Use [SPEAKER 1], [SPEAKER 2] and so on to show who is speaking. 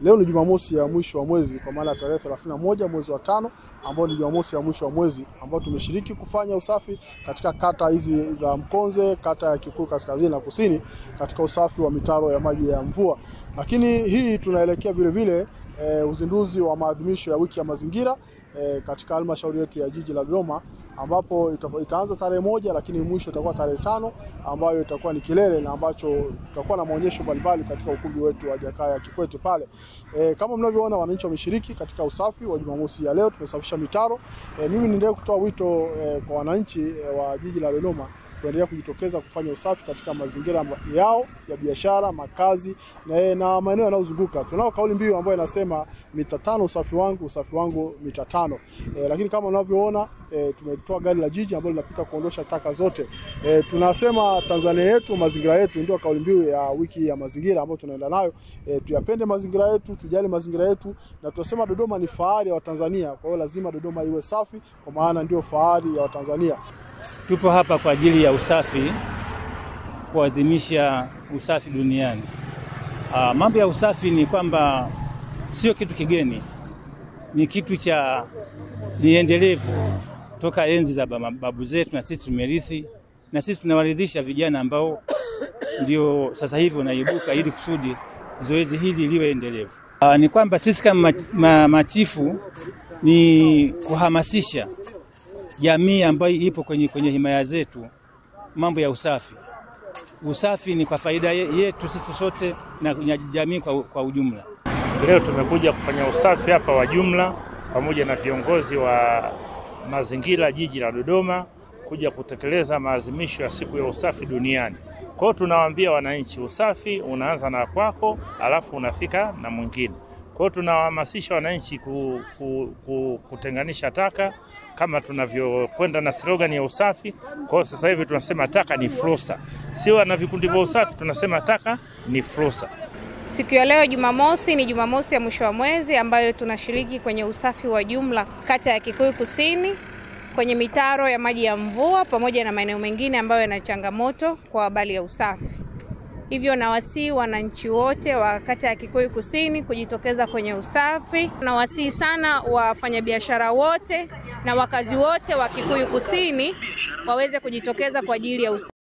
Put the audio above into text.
[SPEAKER 1] Leo ni Jumamosi ya mwisho wa mwezi, kwa maana tarehe 31 mwezi wa 5, ambao ni Jumamosi ya mwisho wa mwezi, ambao tumeshiriki kufanya usafi katika kata hizi za Mkonze, kata ya Kikuyu kaskazini na kusini, katika usafi wa mitaro ya maji ya mvua. Lakini hii tunaelekea vile vile uzinduzi wa maadhimisho ya wiki ya mazingira katika halmashauri yetu ya jiji la Dodoma, ambapo itaanza tarehe 1 lakini mwisho itakuwa tarehe 5, ambayo itakuwa ni kilele na ambacho tutakuwa na maonyesho mbalimbali katika ukumbi wetu wa Jakaya Kikwete pale. Kama mnavyoona, wananchi wameshiriki katika usafi wa Jumamosi ya leo. Tumesafisha mitaro. Mimi niendelee kutoa wito kwa wananchi wa jiji la Dodoma kuendelea kujitokeza kufanya usafi katika mazingira yao ya biashara, makazi na maeneo yanayozunguka. Tunao kauli mbiu ambayo inasema mita 5 usafi wangu mita 5. Lakini kama unavyoona, tumetoa gari la jiji ambalo linapita kuondosha taka zote. Tunasema Tanzania yetu, mazingira yetu, ndio kauli mbiu ya wiki ya mazingira ambayo tunaenda nayo. Tuyapende mazingira yetu, tujali mazingira yetu, na tunasema Dodoma ni fahari ya Watanzania. Kwa hiyo lazima Dodoma iwe safi, kwa maana ndio fahari ya Watanzania.
[SPEAKER 2] Tupo hapa kwa ajili ya usafi, kuadhimisha usafi duniani. Mambo ya usafi ni kwamba sio kitu kigeni, ni kitu ni endelevu toka enzi za babu zetu, na sisi tumerithi, na sisi tunawaridhisha vijana ambao ndio sasa hivi wanaibuka ili kusudi zoezi hili liwe endelevu. Ni kwamba sisi kama machifu ni kuhamasisha jamii ambayo ipo kwenye himaya zetu mambo ya usafi. Usafi ni kwa faida yetu sisi sote na jamii kwa ujumla.
[SPEAKER 3] Leo tumekuja kufanya usafi hapa wa jumla pamoja na viongozi wa mazingira jiji la Dodoma, kuja kutekeleza maadhimisho ya siku ya usafi duniani. Kwa hiyo tunawaambia wananchi, usafi unaanza na kwako, alafu unafika na mwingine. Kwa hiyo tunawahamasisha wananchi kutenganisha taka kama tunavyokwenda na slogan ya usafi. Kwa hiyo sasa hivi tunasema taka ni fursa. Sio na vikundi vya usafi, tunasema taka ni fursa.
[SPEAKER 4] Siku ya leo Jumamosi ni Jumamosi ya mwisho wa mwezi, ambayo tunashiriki kwenye usafi wa jumla kata ya Kikuyu Kusini, kwenye mitaro ya maji ya mvua pamoja na maeneo mengine ambayo yana changamoto kwa habari ya usafi. Hivyo nawasihi wananchi wote wa kata ya Kikuyu Kusini kujitokeza kwenye usafi. Nawasihi sana wafanyabiashara wote na wakazi wote wa Kikuyu Kusini waweze kujitokeza kwa ajili ya usafi.